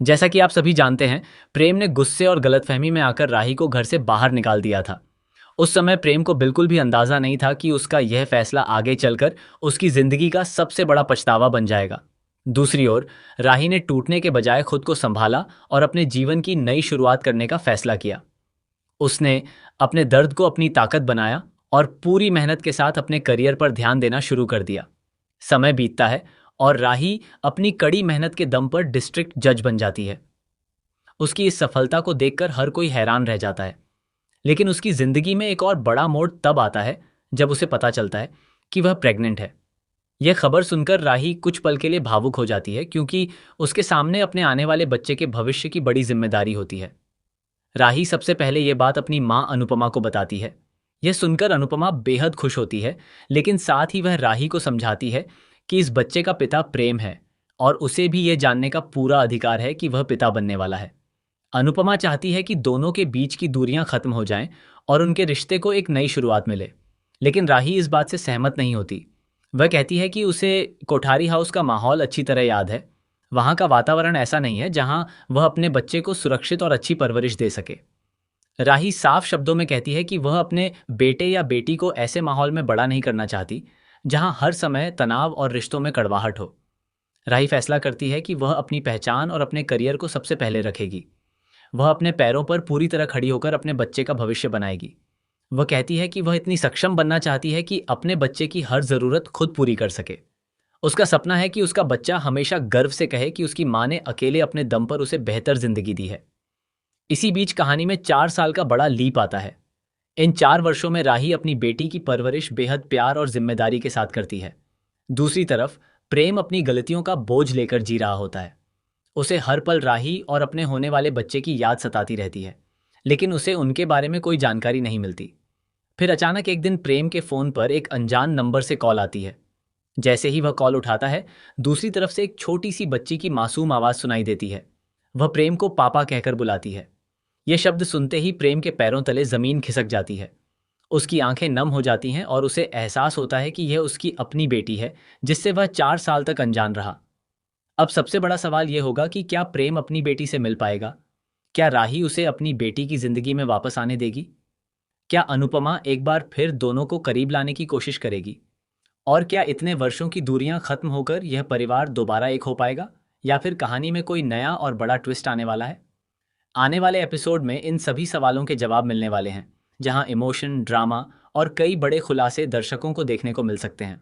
जैसा कि आप सभी जानते हैं, प्रेम ने गुस्से और गलतफहमी में आकर राही को घर से बाहर निकाल दिया था। उस समय प्रेम को बिल्कुल भी अंदाजा नहीं था कि उसका यह फैसला आगे चलकर उसकी जिंदगी का सबसे बड़ा पछतावा बन जाएगा। दूसरी ओर, राही ने टूटने के बजाय खुद को संभाला और अपने जीवन की नई शुरुआत करने का फैसला किया। उसने अपने दर्द को अपनी ताकत बनाया और पूरी मेहनत के साथ अपने करियर पर ध्यान देना शुरू कर दिया। समय बीतता है और राही अपनी कड़ी मेहनत के दम पर डिस्ट्रिक्ट जज बन जाती है। उसकी इस सफलता को देखकर हर कोई हैरान रह जाता है। लेकिन उसकी जिंदगी में एक और बड़ा मोड़ तब आता है जब उसे पता चलता है कि वह प्रेग्नेंट है। यह खबर सुनकर राही कुछ पल के लिए भावुक हो जाती है, क्योंकि उसके सामने अपने आने वाले बच्चे के भविष्य की बड़ी जिम्मेदारी होती है। राही सबसे पहले यह बात अपनी मां अनुपमा को बताती है। यह सुनकर अनुपमा बेहद खुश होती है, लेकिन साथ ही वह राही को समझाती है कि इस बच्चे का पिता प्रेम है और उसे भी यह जानने का पूरा अधिकार है कि वह पिता बनने वाला है। अनुपमा चाहती है कि दोनों के बीच की दूरियां खत्म हो जाएं और उनके रिश्ते को एक नई शुरुआत मिले। लेकिन राही इस बात से सहमत नहीं होती। वह कहती है कि उसे कोठारी हाउस का माहौल अच्छी तरह याद है। वहां का वातावरण ऐसा नहीं है जहां वह अपने बच्चे को सुरक्षित और अच्छी परवरिश दे सके। राही साफ शब्दों में कहती है कि वह अपने बेटे या बेटी को ऐसे माहौल में बड़ा नहीं करना चाहती जहां हर समय तनाव और रिश्तों में कड़वाहट हो। राही फैसला करती है कि वह अपनी पहचान और अपने करियर को सबसे पहले रखेगी। वह अपने पैरों पर पूरी तरह खड़ी होकर अपने बच्चे का भविष्य बनाएगी। वह कहती है कि वह इतनी सक्षम बनना चाहती है कि अपने बच्चे की हर जरूरत खुद पूरी कर सके। उसका सपना है कि उसका बच्चा हमेशा गर्व से कहे कि उसकी माँ ने अकेले अपने दम पर उसे बेहतर जिंदगी दी है। इसी बीच कहानी में 4 साल का बड़ा लीप आता है। इन 4 वर्षों में राही अपनी बेटी की परवरिश बेहद प्यार और जिम्मेदारी के साथ करती है। दूसरी तरफ प्रेम अपनी गलतियों का बोझ लेकर जी रहा होता है। उसे हर पल राही और अपने होने वाले बच्चे की याद सताती रहती है, लेकिन उसे उनके बारे में कोई जानकारी नहीं मिलती। फिर अचानक एक दिन प्रेम के फोन पर एक अनजान नंबर से कॉल आती है। जैसे ही वह कॉल उठाता है, दूसरी तरफ से एक छोटी सी बच्ची की मासूम आवाज सुनाई देती है। वह प्रेम को पापा कहकर बुलाती है। यह शब्द सुनते ही प्रेम के पैरों तले जमीन खिसक जाती है। उसकी आंखें नम हो जाती हैं और उसे एहसास होता है कि यह उसकी अपनी बेटी है, जिससे वह 4 साल तक अनजान रहा। अब सबसे बड़ा सवाल यह होगा कि क्या प्रेम अपनी बेटी से मिल पाएगा? क्या राही उसे अपनी बेटी की जिंदगी में वापस आने देगी? क्या अनुपमा एक बार फिर दोनों को करीब लाने की कोशिश करेगी? और क्या इतने वर्षों की दूरियां खत्म होकर यह परिवार दोबारा एक हो पाएगा? या फिर कहानी में कोई नया और बड़ा ट्विस्ट आने वाला है? आने वाले एपिसोड में इन सभी सवालों के जवाब मिलने वाले हैं, जहां इमोशन, ड्रामा और कई बड़े खुलासे दर्शकों को देखने को मिल सकते हैं।